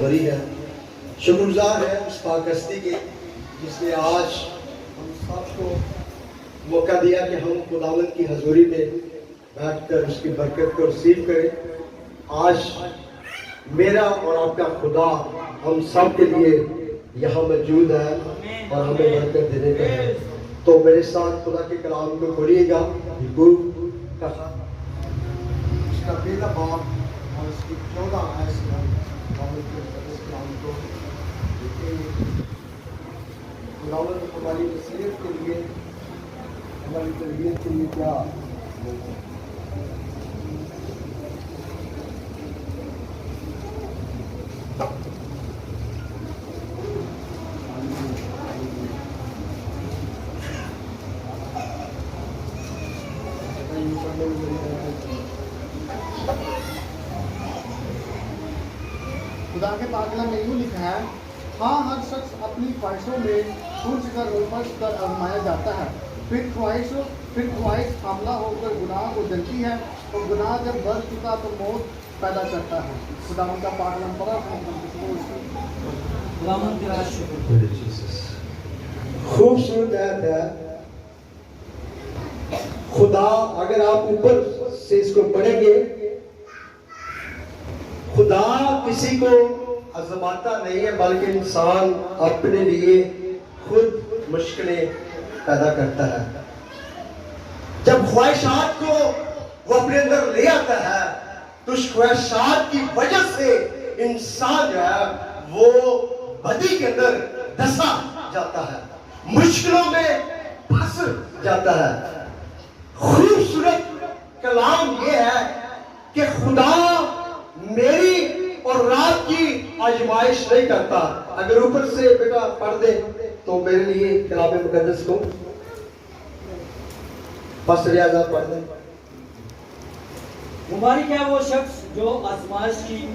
بری ہے، شکر گزار ہے اس پاک ہستی کی جس نے آج ہم سب کو موقع دیا کہ ہم خداوند کی حضوری میں بیٹھ کر اس کی برکت کو ریسیو کریں۔ آج میرا اور آپ کا خدا ہم سب کے لیے یہاں موجود ہے اور ہمیں برکت دینے کا ہے۔ تو میرے ساتھ خدا کے کلام کو پڑھیے گا، یعقوب کا اس کا پہلا باب اور اس کی 14 آیت سے ہم کلام کو دیکھیں گے۔ خداوند ہماری نصیحت کے لیے، ہماری تربیت کے لیے کیا خدا کے پاک کلام میں یوں لکھا ہے، ہاں ہر شخص اپنی خواہشوں میں الجھ کر الجھ کر آزمایا جاتا ہے، پھر خواہش حاملہ ہو کر گناہ کو جلتی ہے، اور گناہ جب بڑھ چکا تو موت پیدا کرتا ہے۔ خدا کا پاک کلام پڑھا خوبصورت آیت ہے۔ خدا، اگر آپ اوپر سے اس کو پڑھیں گے، خدا کسی کو آزماتا نہیں ہے بلکہ انسان اپنے لیے خود مشکلیں پیدا کرتا ہے۔ جب خواہشات کو وہ اپنے اندر لے آتا ہے تو اس خواہشات کی وجہ سے انسان جو ہے وہ بدی کے اندر دھسا جاتا ہے، مشکلوں میں پھنس جاتا ہے۔ خوبصورت کلام یہ ہے کہ خدا میری اور رات کی آزمائش نہیں کرتا۔ اگر اوپر سے بیٹا پڑھ دے تو میرے لیے کلام مقدس کو بس ریاضہ پڑھ دیں۔ مبارک ہے وہ شخص جو آزمائش کی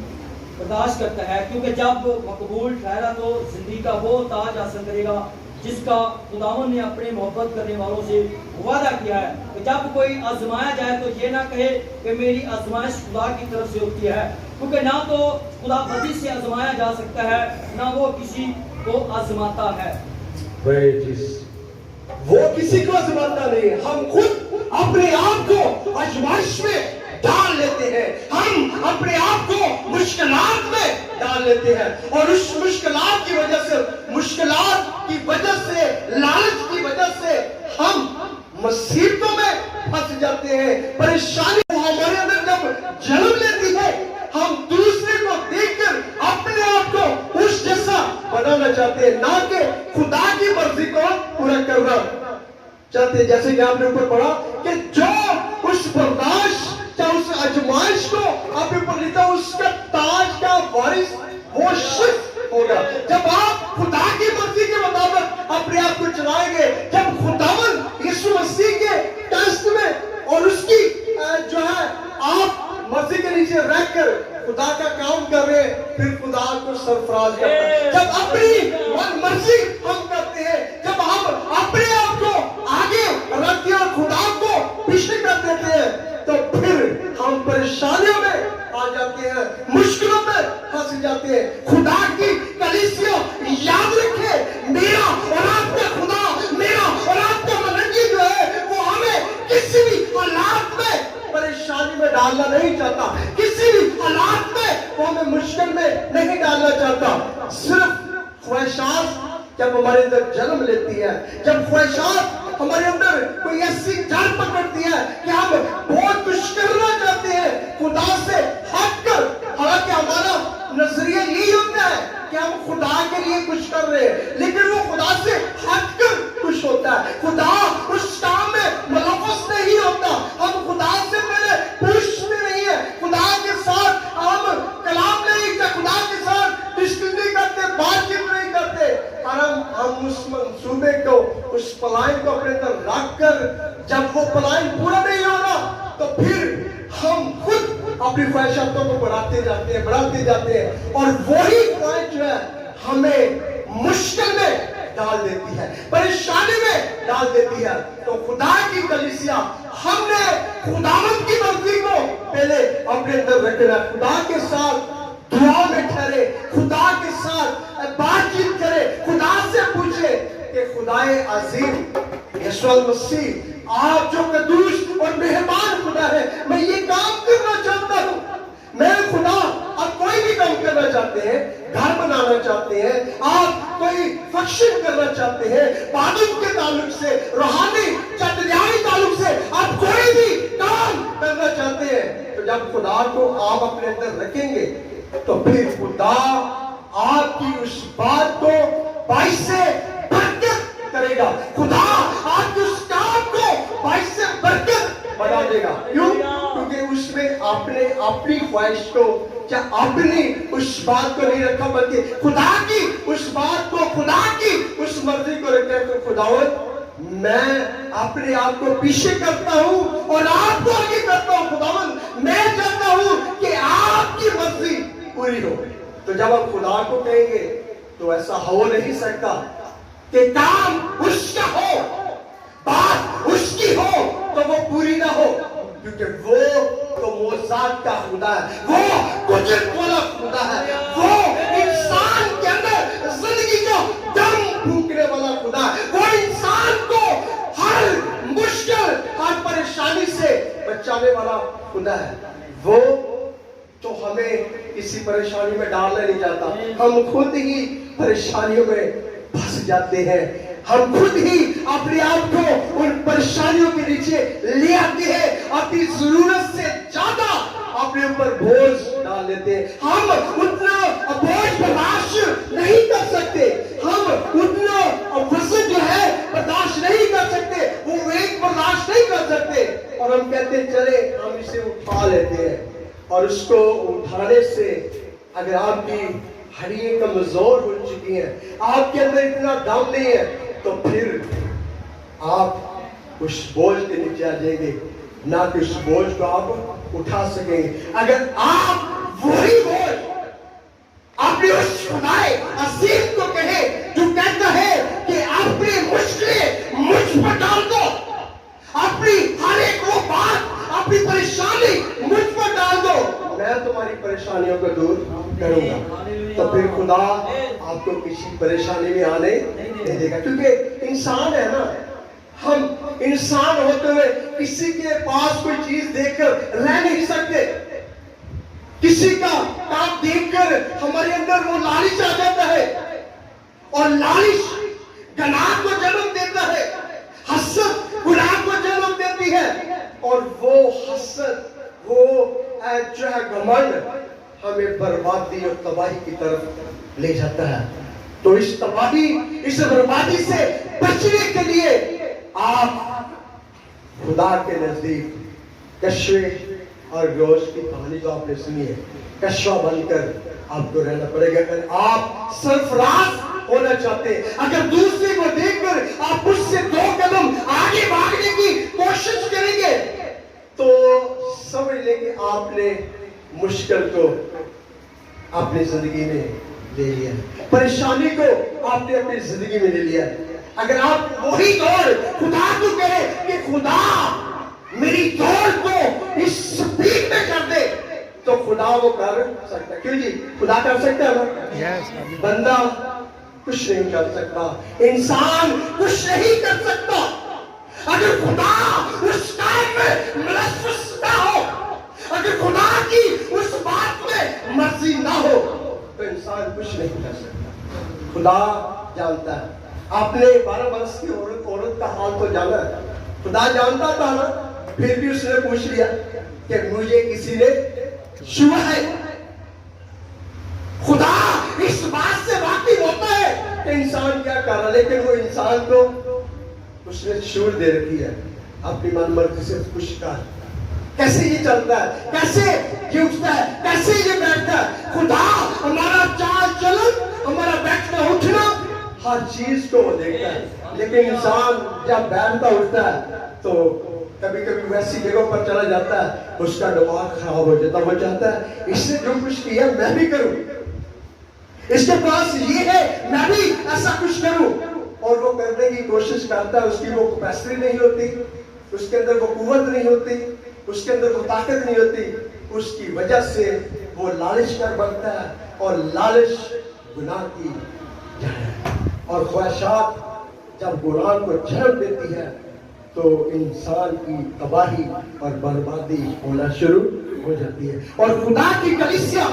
برداشت کرتا ہے، کیونکہ جب مقبول ٹھہرا تو زندگی کا وہ تاج حاصل کرے گا جس کا خداوند نے اپنے محبت کرنے والوں سے وعدہ کیا ہے کہ جب کوئی آزمایا جائے تو یہ نہ کہے کہ میری آزمائش خدا کی طرف سے ہوتی ہے، کیونکہ نہ تو خدا بدی سے آزمایا جا سکتا ہے نہ وہ کسی کو آزماتا ہے۔ وہ کسی کو آزماتا نہیں، ہم خود اپنے آپ کو آزمائش میں ڈال لیتے ہیں، ہم اپنے آپ کو مشکلات میں ڈال لیتے ہیں، اور اس مشکلات کی وجہ سے لالچ کی وجہ سے ہم مصیبتوں میں پھنس جاتے ہیں۔ پریشانی ہمارے اندر جب جنم لیتی ہے، ہم دوسرے کو دیکھ کر اپنے آپ کو اس جیسا بنانا چاہتے ہیں، نہ کہ خدا کی مرضی کو پورا کرنا چاہتے ہیں۔ جیسے کہ آپ نے اوپر پڑھا کہ جو اس برداشت یا اس آزمائش کو آپ نے اوپر لکھا، اس کا تاج کا وارث وہ شخص ہوگا۔ جب آپ خدا کی مرضی کے مطابق اپنے آپ کو چلائیں گے، جب خداوند یسوع مسیح کے ٹیسٹ میں اور اس کی جو ہے آپ مرضی کے نیچے رہ کر خدا کا کام کر رہے ہیں، پھر خدا کو سرفراز کرتا ہے۔ جب اپنی مرضی ہم کرتے ہیں، جب ہم اپنے آپ کو آگے رکھتے ہیں اور خدا کو پیچھے کر دیتے ہیں، تو پھر ہم پریشانیوں میں آ جاتے ہیں، مشکلوں میں پھنس جاتے ہیں۔ خدا کی کلیسیا یاد رکھے، میرا اور آپ کا خدا، میرا اور آپ کا ملنگی جو ہے وہ ہمیں کسی بھی حالات میں پریشانی میں ڈالنا نہیں چاہتا، کسی بھی حالات میں وہ ہمیں مشکل میں نہیں ڈالنا چاہتا۔ صرف خواہشات جب ہمارے اندر جنم لیتی ہے، جب خواہشات ہمارے اندر کوئی ایسی جڑ پکڑتی ہے کہ ہم بہت کچھ کرنا چاہتے ہیں خدا سے ہٹ کر، حالانکہ ہمارا نظریہ یہی ہوتا ہے کہ ہم خدا کے لیے کچھ کر رہے ہیں، لیکن وہ خدا سے ہٹ کر کچھ ہوتا ہے۔ خدا اس کام میں ملوث نہیں ہوتا، ہم خدا سے پہلے پوچھتے نہیں ہیں، خدا کے ساتھ ہم کلام نہیں کرتے، خدا کے ساتھ ڈسکس نہیں کرتے، بات چیت نہیں کرتے، اور ہم اس منصوبے کو، اس پلان کو اپنے اندر رکھ کر جب وہ پلان پورا نہیں ہونا تو پھر ہم خود اپنی خواہشاتوں کو بڑھاتے جاتے ہیں، اور وہی خواہش جو ہے ہمیں مشکل میں ڈال دیتی ہے، پریشانی میں ڈال دیتی ہے۔ تو خدا کی کلیسیا، ہم نے خداوند کی مرضی کو پہلے اپنے اندر رکھنا ہے، خدا کے ساتھ دعا میں ٹھہرے, خدا کے ساتھ بات چیت کرے, خدا سے پوچھے کہ خدائے عظیم یسوع مسیح آپ جو قدوس اور مہربان خدا ہے, میں یہ کام کرنا چاہتا ہوں. میں خدا آپ کوئی بھی کام کرنا چاہتے ہیں, گھر بنانا چاہتے ہیں, آپ کوئی فنکشن کرنا چاہتے ہیں, تعلق کے تعلق سے, روحانی چٹریائی تعلق سے آپ کوئی بھی کام کرنا چاہتے ہیں, تو جب خدا کو آپ اپنے اندر رکھیں گے تو پھر خدا آپ کی اس بات کو باعث سے برکت کرے گا. خدا آپ کے اس کام کو باعث سے برکت بنا دے گا. کیوں؟ کیونکہ اس میں آپ نے اپنی خواہش کو یا اپنی اس بات کو نہیں رکھا, بلکہ خدا کی اس بات کو, خدا کی اس مرضی کو رکھا. تو خداوند میں اپنے آپ کو پیچھے کرتا ہوں اور آپ کو آگے کرتا ہوں. خداوند میں چاہتا ہوں کہ آپ کی مرضی پوری ہو. تو جب ہم خدا کو کہیں گے تو ایسا ہو نہیں سکتا کہ کام اس کا ہو, بات اس کی ہو تو وہ پوری نہ ہو, کیونکہ وہ تو موجزات کا خدا ہے, وہ قدرت والا خدا ہے, وہ انسان کے اندر زندگی کو دم پھونکنے والا خدا ہے, وہ انسان کو ہر مشکل, ہر پریشانی سے بچانے والا خدا ہے. وہ تو ہمیں کسی پریشانی میں ڈالنا نہیں چاہتا, ہم خود ہی پریشانیوں میں پھنس جاتے ہیں, ہم خود ہی اپنے آپ کو ان پریشانیوں کے نیچے لے آتے ہیں, اپنی ضرورت سے زیادہ اپنے اوپر بوجھ ڈال لیتے ہیں. ہم اتنا بوجھ برداشت نہیں کر سکتے, ہم اتنا وزن جو ہے برداشت نہیں کر سکتے, وہ ویٹ برداشت نہیں کر سکتے, اور ہم کہتے ہیں چلے ہم اسے اٹھا لیتے ہیں. اور اس کو اٹھانے سے اگر آپ کی ہڈیاں کمزور ہو چکی ہیں, آپ کے اندر اتنا دم نہیں ہے, تو پھر آپ اس بوجھ کے نیچے آ جائیں گے, نہ کہ اس بوجھ کو آپ اٹھا سکیں گے. اگر آپ وہی بوجھ اپنے اس خدائے عظیم کو کہیں جو کہتا ہے کہ اپنی مشکلیں مجھ پر ڈال دو, اپنی ہر ایک وہ بات, اپنی پریشانی مجھ پر ڈال دو, میں تمہاری پریشانیوں کو دور کروں گا, تو پھر خدا آپ کو کسی پریشانی میں آنے نہیں دے گا. کیونکہ انسان ہے نا, ہم انسان ہوتے ہوئے کسی کے پاس کوئی چیز دیکھ کر رہ نہیں سکتے, کسی کا کام دیکھ کر ہمارے اندر وہ لالچ آ جاتا ہے, اور لالچ گناہ کو جنم دیتا ہے, حسد گناہ کو جنم دیتی ہے, اور وہ حسد, وہ جو ہے گھمنڈ ہمیں بربادی اور تباہی کی طرف لے جاتا ہے. تو اس تباہی, اس بربادی سے بچنے کے لیے آپ خدا کے نزدیک کشوے اور روز کی کہانی جو آپ نے سنی ہے, کشوا بن کر آپ کو رہنا پڑے گا. اگر آپ سرفراز ہونا چاہتے ہیں, اگر دوسرے کو دیکھ کر آپ اس سے 2 قدم آگے بھاگنے کی کوشش کریں گے, تو سمجھ لیں کہ آپ نے مشکل کو اپنی زندگی میں لے لیا, پریشانی کو آپ نے اپنی زندگی میں لے لیا. اگر آپ وہی دوڑ خدا کو کہیں کہ خدا میری دوڑ کو اس سپیڈ میں کر دے, تو خدا وہ کر سکتا ہے. کیوں جی, خدا کر سکتا ہے, بندہ کچھ نہیں کر سکتا, انسان کچھ نہیں کر سکتا. اگر خدا اس کام میں ملوث نہ ہو, اگر خدا کی اس بات میں مرضی نہ ہو, تو انسان کچھ نہیں کر سکتا. خدا جانتا ہے. آپ نے 12 برس کی عورت کا حال تو جانا ہے, خدا جانتا تھا نا, پھر بھی اس نے پوچھ لیا کہ مجھے کسی نے چھوا ہے. خدا اس بات سے واقف ہوتا ہے کہ انسان کیا کر رہا ہے, لیکن وہ انسان کو اس نے شعور دے رکھی ہے اپنی من مرضی سے کچھ کر. کیسے یہ چلتا ہے, کیسے یہ اٹھتا ہے, کیسے یہ بیٹھتا ہے. خدا ہمارا چال چلن, ہمارا بیٹھنا اٹھنا, ہر چیز کو وہ دیکھتا ہے. لیکن انسان جب بیٹھتا اٹھتا ہے تو کبھی کبھی ویسی جگہوں پر چلا جاتا ہے, اس کا دماغ خراب ہو جاتا. وہ چاہتا ہے اس نے جو کچھ کیا میں بھی کروں, اس کے پاس یہ ہے میں بھی ایسا کچھ کروں, اور وہ کرنے کی کوشش کرتا ہے. اس کی وہ کیپیسٹی نہیں ہوتی, اس کے اندر وہ قوت نہیں ہوتی, اس کے اندر وہ طاقت نہیں ہوتی. اس کی وجہ سے वो लालच कर बनता है, और लालच गुनाह की जड़ है। और ख्वाहिशात जब गुनाह को जन्म देती है तो इंसान की तबाही और बर्बादी होना शुरू हो जाती है। और खुदा की कलीसिया,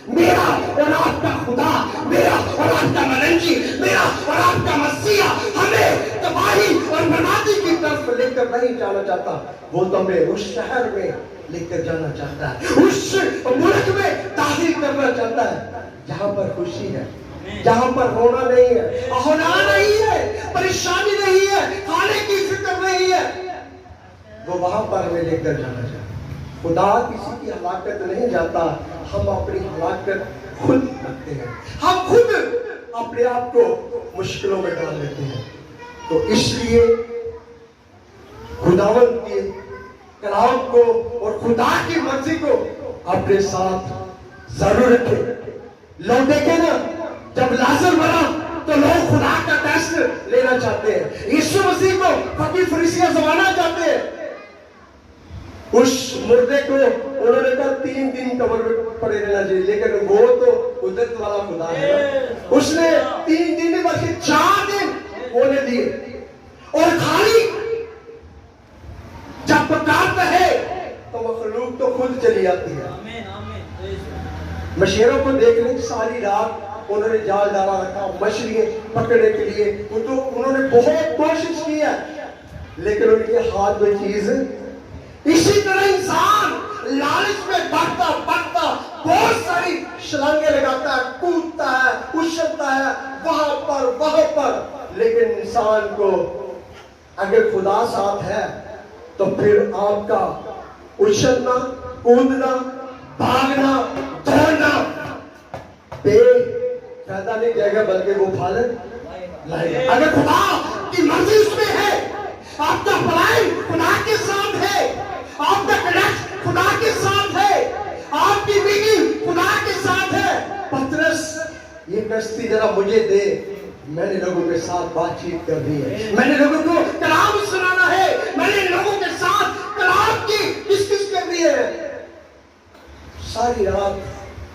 मेरा और आपका खुदा, मेरा और आपका मनंजी, मेरा और आपका मसीहा हमें तबाही और बर्बादी की तरफ लेकर नहीं जाना चाहता। वो तो हमें उस शहर में लेकर जाना चाहता है, उस मुल्क में दाखिल करना चाहता है जहां पर खुशी है, जहां पर होना नहीं है, होना नहीं है, परेशानी नहीं है, खाने की फिक्र नहीं है, वो वहां पर हमें लेकर जाना चाहता है। खुदा किसी की हलाकत नहीं जाता, हम अपनी हलाकत खुद करते हैं, हम खुद अपने आप को मुश्किलों में डाल लेते हैं। तो इसलिए खुदावंद के कलाम को और खुदा की मर्जी को अपने साथ जरूर रखें। लोग देखे ना, जब लाजर मरा तो लोग खुदा का टेस्ट लेना चाहते हैं, यीशु मसीह को फकीर फरीसियां जमाना चाहते हैं। उस मुर्दे को उन्होंने कहा 3 दिन कब्र में पड़े रहना चाहिए, लेकिन वो तो कुदरत वाला खुदा है, उसने 3 दिन नहीं बल्कि 4 दिन होने दिए। और खाली जब पुकारता है तो मखलूक तो खुद चली आती है। मछलियों को देखने की सारी रात उन्होंने जाल डाला रखा मछलियां पकड़ने के लिए, उन्होंने बहुत कोशिश की है, लेकिन उनके हाथ में चीज। इसी तरह इंसान लालच में बढ़ता बढ़ता बहुत सारी छलांगे लगाता है, कूदता है, उछलता है वहां पर, लेकिन इंसान को अगर खुदा साथ है तो फिर आपका उछलना, कूदना, भागना, दौड़ना बेफायदा नहीं जाएगा, बल्कि वो फल लाएगा। अगर खुदा की मर्जी उसमें है, आपका भलाई खुदा के साथ है, आपका कनेक्ट खुदा के साथ है, आपकी मीटिंग खुदा के साथ है। पतरस, ये कश्ती जरा मुझे दे, मैंने लोगों के साथ बातचीत करनी है, मैंने लोगों को कलाम सुनाना है, मैंने लोगों के साथ कलाम की डिस्कस करनी है। सारी रात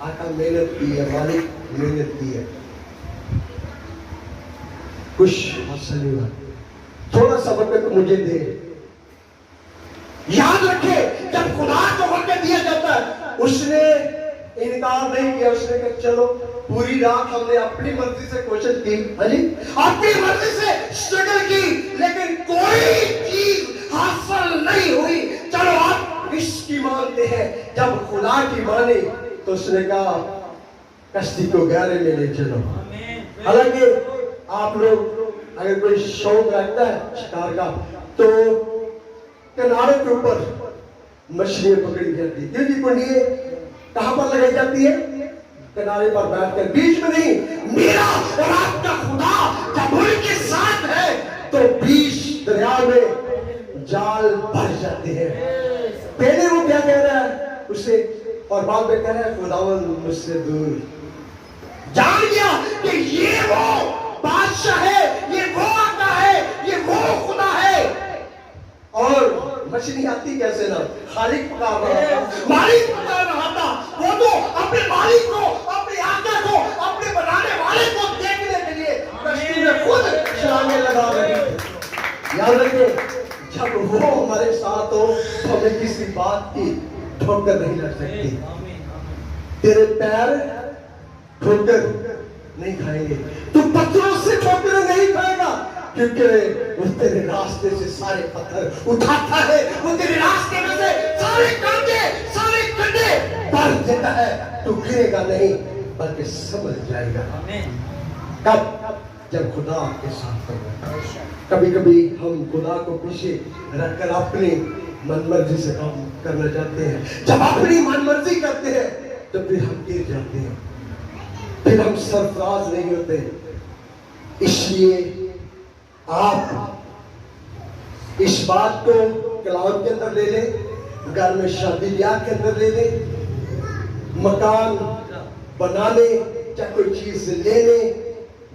आका मेहनत की है, मालिक मेहनत की है, कुछ हासिल नहीं हुआ, थोड़ा सा वक्त मुझे दे। याद रखे, जब खुदा को वक्त दिया जाता है, उसने इनकार नहीं किया, उसने कहा चलो पूरी रात हमने अपनी मर्जी से कोशिश की, हाजी अपनी मर्जी से स्ट्रगल की, लेकिन कोई चीज हासिल नहीं हुई, चलो आप इसकी मानते हैं। जब खुदा की माने तो उसने कहा कश्ती को गहरे में ले चलो। हालांकि आप लोग अगर कोई शौक रखता है शिकार का, तो किनारे के ऊपर मछलियां पकड़ी जाती है, क्योंकि कुंडिये कहां पर लगाई जाती है? किनारे पर बैठकर, बीच में नहीं। मेरा और आपका खुदा जब उनके साथ है तो बीच दरिया में जाल भर जाते हैं। पहले वो क्या कह रहा है उसे, और बाद में कह रहा है खुदावंद मुझसे दूर। जान गया कि ये वो बादशाह है, ये वो आका है, ये वो खुदा है। और मछली आती कैसे ना, खालिक पुकार रहा था, मालिक पुकार रहा था, वो तो अपने मालिक को, अपने आका को, अपने बनाने वाले को देखने के लिए कश्ती में खुद छलांगे लगा रहे थे। याद रखें, जब वो हमारे साथ हो तो हमें किसी बात की ठोकर नहीं लग सकती। तेरे पैर ठोकर नहीं खाएंगे, तू पत्थरों से ठोकर नहीं खाएगा, क्योंकि वो तेरे रास्ते से सारे पत्थर उठाता है, वो तेरे रास्ते में से सारे कांटे, सारे कंडे भर देता है। तू गिरेगा नहीं, बल्कि समझ जाएगा। कब? जब खुदा आपके साथ होगा। कभी कभी हम खुदा को पीछे रखकर अपनी मनमर्जी से काम करना चाहते हैं। जब अपनी मनमर्जी करते हैं तो फिर हम गिर जाते हैं, फिर हम सरफराज नहीं होते। इसलिए आप इस बात को कलाम के अंदर ले लें, घर में शादी ब्याह के अंदर ले लें, मकान बनाने या कोई चीज लेने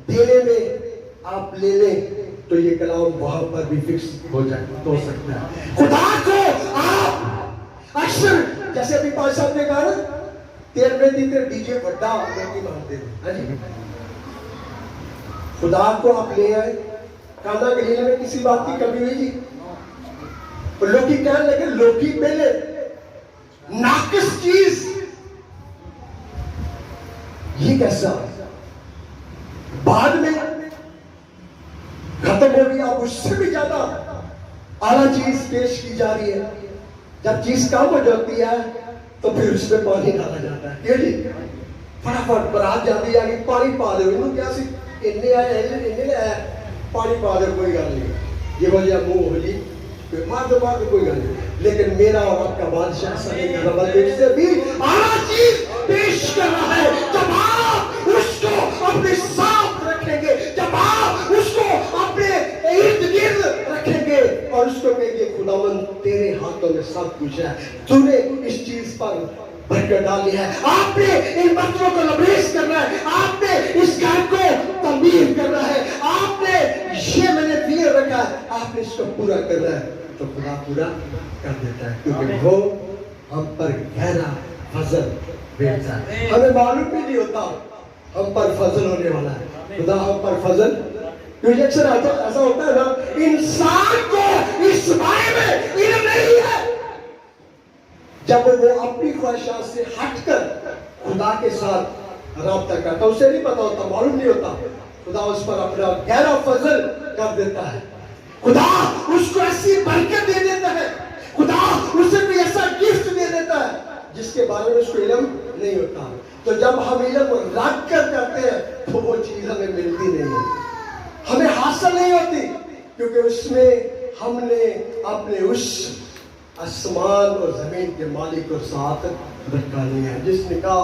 देने में आप ले लें, तो ये कलाम वहां पर भी फिक्स हो सकता है। खुदा को आप अक्सर, जैसे अभी पांच साहब ने कहा ना, तेरे में दी तेरे डीजे बड़ा मैं की मानते हैं हाँ जी खुदा को आप ले आए काना गलील में किसी बात की कमी हुई जी और लोग की कहने लगे लोग की पहले नाकिस चीज ये कैसा बाद में खत्म हो गया उससे भी ज्यादा आला चीज पेश की जा रही है जब चीज कम हो जाती है तो फिर उसमें पानी डाला जाता है क्यों जी फटाफट बारात जाती है कि पानी पा दो इन्होंने क्या सी इन्ने आए इन्ने आए पानी पा दो कोई गल नहीं ये बोलिए मुंह हो जी मार दो कोई गल नहीं लेकिन मेरा और आपका बादशाह सही कर रहा है भी आला चीज पेश कर रहा है जब आप उसको अपने साथ रखेंगे जब आप उसको अपने इर्द गिर्द रखेंगे और उसको कहेंगे खुदावन तेरे हाथों में सब कुछ है तूने इस चीज पर बरकत डाली है आपने इन बच्चों को लबरेज करना है आपने इस घर को तमीर करना है आपने ये मैंने दिए रखा है आपने इसको पूरा करना है तो खुदा पूरा कर देता है क्योंकि वो हम पर गहरा फजल भेजता है हमें मालूम भी नहीं होता हम पर फजल होने वाला है खुदा हम पर फजल क्योंकि अक्सर ऐसा होता है ना इंसान को इस बारे में इल्म नहीं है जब वो अपनी ख्वाहिशात से हटकर खुदा के साथ राब्ता करता उसे नहीं पता होता मालूम नहीं होता खुदा उस पर अपना गहरा फजल कर देता है खुदा उसको ऐसी बरकत दे देता है खुदा उसे कोई ऐसा गिफ्ट दे देता है जिसके बारे में उसको इल्म नहीं होता तो जब हम इल्म रख कर करते हैं तो वो चीज हमें मिलती नहीं है हमें हासिल नहीं होती क्योंकि उसमें हमने अपने उस आसमान और जमीन के मालिक को साथ रखा नहीं है जिसने कहा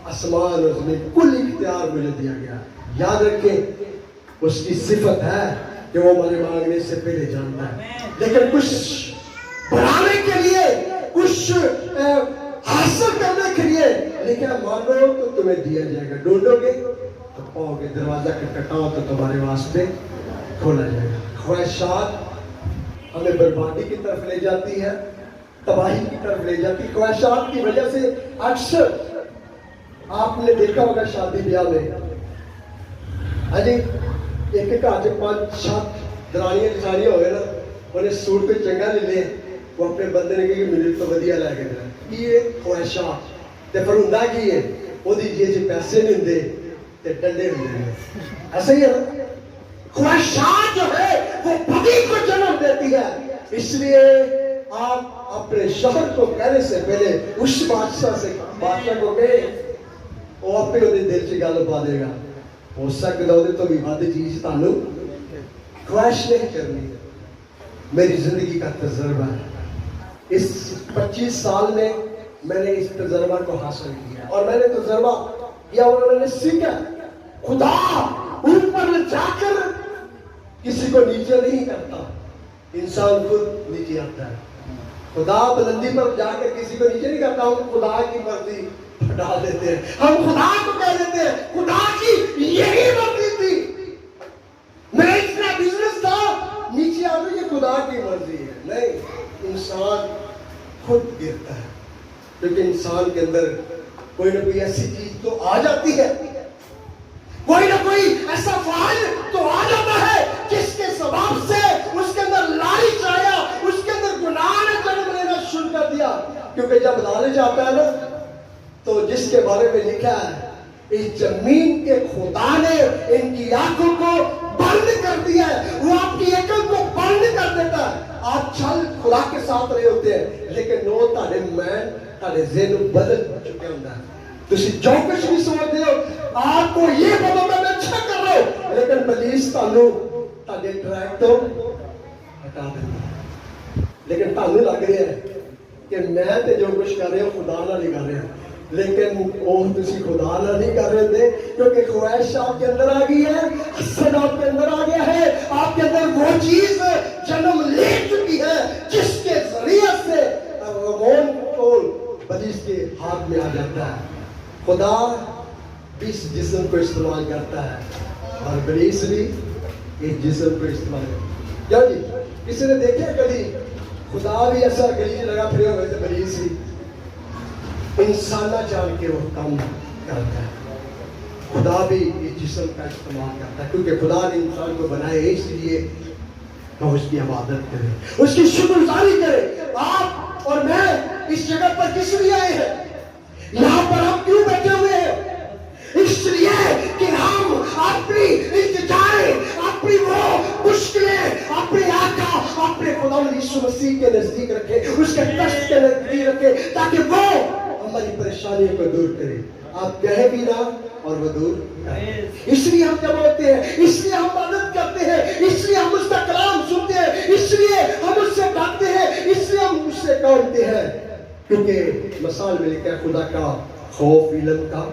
आसमान और जमीन कुल इख्तियार मुझे दिया गया याद रखें उसकी सिफत है कि वो हमारे मांगने से पहले जानता है लेकिन कुछ बनाने के लिए कुछ हासिल करने के लिए लेकिन मांगो तो तुम्हें दिया जाएगा ढूंढोगे तो पाओगे दरवाजा खटखटाओ तो तुम्हारे वास्ते खोला जाएगा ख्वाहिशात हमें बर्बादी की तरफ ले जाती है तबाही की तरफ ले जाती है ख्वाहिशात की वजह से अक्सर आपने देखा होगा शादी ब्याह में अजी एक घर च 5-7 दरानियां जठानियां हो गए ना उन्हें सूट पे चंगा ले ले वो अपने बंदे ने कहा मेरे तो वधिया लैके दे ये ख्वाहिशात ते पर हुंदा की है ओदी जेब च पैसे नहीं हुंदे ते डंडे हुंदे ने ऐसा ही है ना ख्वाहिशात जो है वो बदी को जन्म देती है इसलिए आप अपने शहर को कहने से पहले उस बादशाह को कहे वो अपने ओदे दिल च गल पा देगा हो सकता है तो भी वध चीज तानू ख्वाहिश नहीं करनी मेरी जिंदगी का तजर्बा है इस 25 साल में मैंने इस तजर्बा को हासिल किया और मैंने तजर्बा किया और मैंने सीखा खुदा ऊपर जाकर किसी को नीचे नहीं करता इंसान खुद नीचे आता है खुदा बुलंदी पर जाकर किसी को नीचे नहीं करता हम खुदा की मर्जी डाल देते हैं हम खुदा को कह देते हैं खुदा की यही मर्जी थी मेरा इतना बिजनेस था नीचे आ गई ये खुदा की मर्जी है नहीं इंसान खुद गिरता है क्योंकि इंसान के अंदर कोई ना कोई ऐसी चीज तो आ जाती है कोई ना कोई ऐसा फाइल तो आ जाता है जिसके सबब से उसके अंदर लालच आया उसके अंदर गुनाह ने जन्म लेना शुरू कर दिया क्योंकि जब लालच आता है ना तो जिसके बारे में लिखा है इस जमीन के खुदा ने इनकी आंखों को बंद कर दिया है वो आपकी अकल को बंद कर देता है आप चल खुदा के साथ रहे होते हैं लेकिन नो तारे मैन तारे ज़हन बदल चुके होता है तुसी जो कुछ भी सोचते हो आपको ये पता मैं अच्छा कर रहा हूं लेकिन पुलिस तानू तारे ट्रैक तो हटा देता लेकिन तानू लग रहा है कि मैं ते जो कुछ कर रहा हूं खुदा नाल ही कर रहा हूं लेकिन वो तुसी खुदा नाल नहीं कर रहे थे क्योंकि ख्वाहिश आपके अंदर आ गई है हसद आपके अंदर आ गया है आपके अंदर वो चीज जन्म ले चुकी है जिसके जरिए से रमोन को बलिस के हाथ में आ जाता है खुदा इस जिस्म को इस्तेमाल करता है और बलिस भी इस जिस्म को इस्तेमाल करता है क्या जी किसी ने देखा कभी खुदा भी ऐसा गली लगा फिर वैसे बलिस ही इंसाना जान के वो काम करता है। खुदा भी इस जिस्म का इस्तेमाल करता है, क्योंकि खुदा ने इंसान को बनाया इसलिए हम उसकी इबादत करें, उसकी शुक्रगुजारी करें। आप और मैं इस जगह पर किस लिए आए हैं? यहाँ पर हम क्यों बैठे हुए हैं? इसलिए कि हम अपनी इल्तिजाएं, अपनी वो मुश्किलें अपने आका, अपने खुदा यीशु मसीह के नजदीक रखें, उसके कष्ट के नजदीक रखें, ताकि वो हमारी परेशानियों को दूर करे। आप कहे भी ना और वो दूर करे। इसलिए हम जब होते हैं, इसलिए हम मदद करते हैं, इसलिए हम उसका कलाम सुनते हैं, इसलिए हम उससे डरते हैं, इसलिए हम उससे डरते हैं, क्योंकि मिसाल में लिखा है खुदा का खौफ इल्म का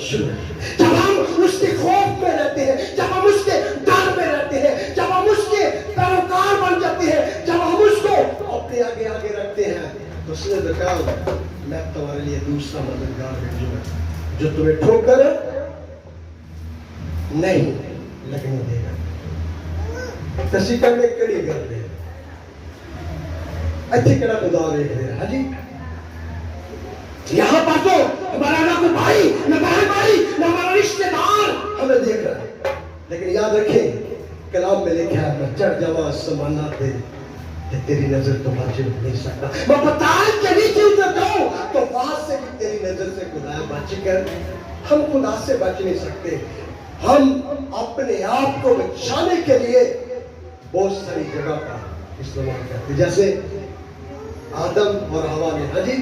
शुरू। जब हम उसके खौफ में रहते हैं, जब हम उसके डर में रहते हैं, जब हम उसके पैरोकार बन जाते हैं, जब हम उसको अपने आगे आगे रखते हैं, तो उसने तो कहा मैं तुम्हारे लिए दूसरा मददगार भेजूंगा जो तुम्हें ठोकर नहीं लगने देगा। तसी करने कड़ी कर दे अच्छे कड़ा खुदा देख रहे हैं। हाँ जी, यहाँ पर तो हमारा ना कोई भाई, ना बहन भाई, ना हमारा रिश्तेदार हमें देख रहा है, लेकिन याद रखें कलाम में लिखा है मैं चढ़ जावा समाना पे तेरी नजर तो बच नहीं सकता, मैं पताल के नीचे उतर जाऊं तो वहां से भी तेरी नजर से खुदा बच कर। हम खुदा से बच नहीं सकते। हम अपने आप को बचाने के लिए बहुत सारी जगह का इस्तेमाल करते, जैसे आदम और हवा ने हाँ जी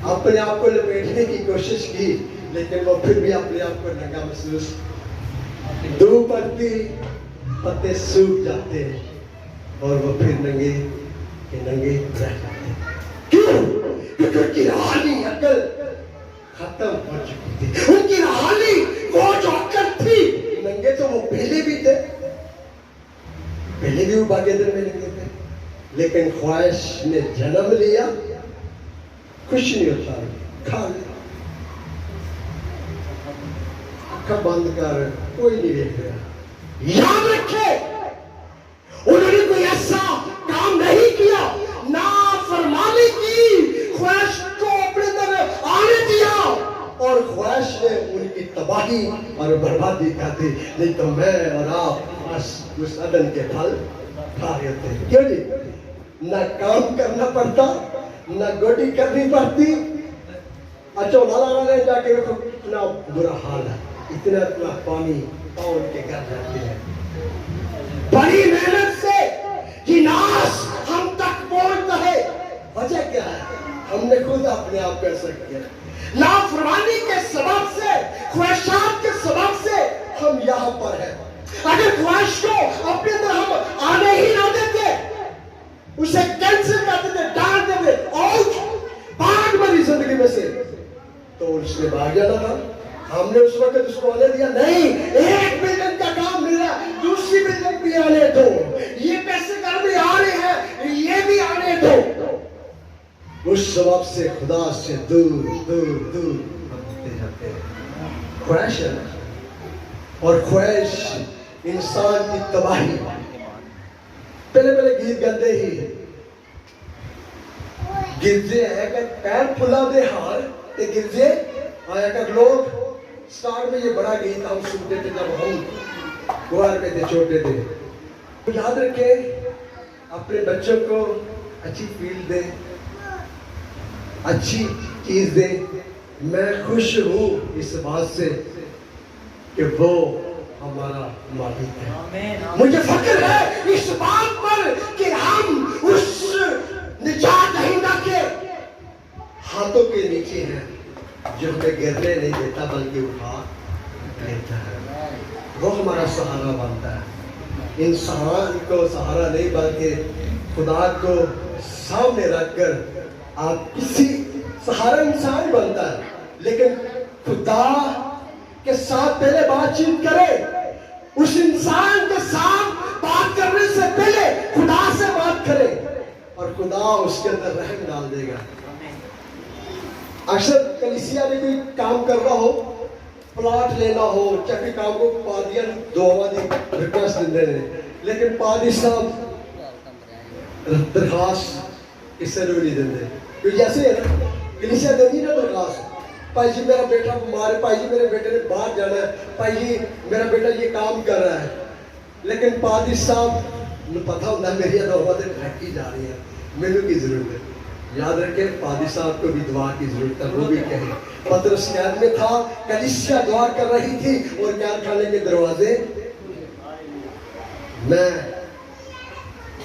अपने आप को लपेटने की कोशिश की, लेकिन वो फिर भी अपने आप को नंगा महसूस। दो पत्ते सूख जाते हैं और वो फिर नंगे के नंगे रह जाते हैं। क्यों? क्योंकि उनकी रूहानी अकल खत्म हो चुकी थी। उनकी रूहानी वो जो अकल थी, नंगे तो वो पहले भी थे, पहले भी वो बागेदर में नंगे थे, लेकिन ख्वाहिश ने जन्म लिया। कुछ नहीं होता, खा ले, आंखें बंद कर, कोई नहीं देख रहा। याद रखे उन्होंने कोई ऐसा काम नहीं किया, ना फरमानी की, ख्वाहिश को अपने अंदर आने दिया और ख्वाहिश ने उनकी तबाही और बर्बादी कर दी। नहीं तो मैं और आप बस उस अदन के फल खा रहे थे। क्यों जी? ना काम करना पड़ता, ना गोटी करनी पड़ती। अच्छा नाला जाके देखो कितना बुरा हाल है, इतना पानी पाउन के घर जाते हैं। बड़ी मेहनत से गिनास हम तक पहुंचता है। वजह क्या है? हमने खुद अपने आप पे असर किया। लाफरमानी के सबब से, ख्वाहिशात के सबब से हम यहाँ पर हैं। अगर ख्वाहिश को अपने अंदर हम आने ही ना देते, उसे कैंसिल कर देते, डाल देते, आउट, भाग मेरी जिंदगी में से, तो उसने भाग जाना था। हमने उस वक्त उसको आने दिया नहीं। एक बिल्डिंग का काम मिला, दूसरी बिल्डिंग भी आने दो, ये पैसे घर में आ रहे हैं, ये भी आने दो। उस सबब से खुदा से दूर दूर दूर होते जाते हैं। ख्वाहिश है और ख्वाहिश इंसान की तबाही। पहले पहले गीत गाते ही गिरजे है कि पैर फुला दे हार ते गिरजे आया कर। लोग स्टार्ट में ये बड़ा गीत हम सुनते थे जब हम गुआर में थे, छोटे थे। तो याद रखें अपने बच्चों को अच्छी फील्ड दे, अच्छी चीज दे। मैं खुश हूं इस बात से कि वो हमारा मालिक है। मुझे फख्र है इस बात पर कि हम उस निजात दहिंदा के हाथों के नीचे हैं जो हमें गिरने नहीं देता बल्कि उठा लेता है। वो हमारा सहारा बनता है। इंसान को सहारा नहीं बल्कि खुदा को सामने रखकर आप किसी सहारा इंसान बनता है, लेकिन खुदा के साथ पहले बातचीत करें। उस इंसान के साथ बात करने से पहले खुदा से बात करें और खुदा उसके अंदर रहम डाल देगा। अक्सर कलीसिया में कोई काम कर रहा हो, प्लॉट लेना हो, चाहे काम को पादियां दुआ दी रिक्वेस्ट देते हैं, लेकिन पादी साहब दरखास्त किसी को नहीं देते। तो जैसे है ना कलीसिया दे नहीं ना दरखास्त, भाई जी मेरा बेटा बीमार है, भाई जी मेरे बेटे ने बाहर जाना है, भाई जी मेरा बेटा ये काम कर रहा है, लेकिन पादी साहब ਨੂੰ पता होता मेरी दुआ तो ढकी जा रही है, मैनू की जरूरत है। याद रखे पादी साहब को भी दुआ की जरूरत है, वो भी कहे। पतरस कैद में था, कलीसिया दुआ कर रही थी और कैद खाने के दरवाजे, मैं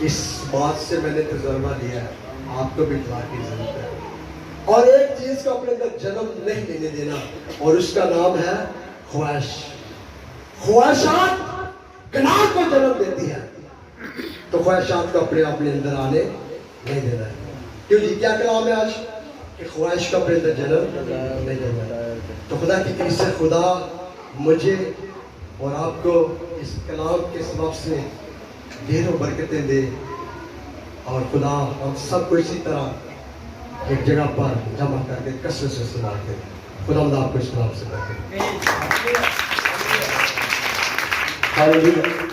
इस बात से मैंने तजुर्बा लिया है, आपको भी दुआ की जरूरत है। और एक चीज को अपने अंदर जन्म नहीं लेने देना, और उसका नाम है ख्वाहिश। ख्वाहिशात गुनाह को जन्म देती है, तो ख्वाहिशात को अपने आप में अंदर आने नहीं देना है। क्यों जी, क्या कलाम है आज कि ख्वाहिश को अपने अंदर जन्म नहीं देना है। तो खुदा की तरफ से खुदा मुझे और आपको इस कलाम के सबब से ढेरों बरकतें दे, और खुदा हम सबको इसी तरह एक जगह पर जमा करके कसरत से इस्तेमाल करें। खुदा आपको इस कलाम से बरकत दे। हालेलुया।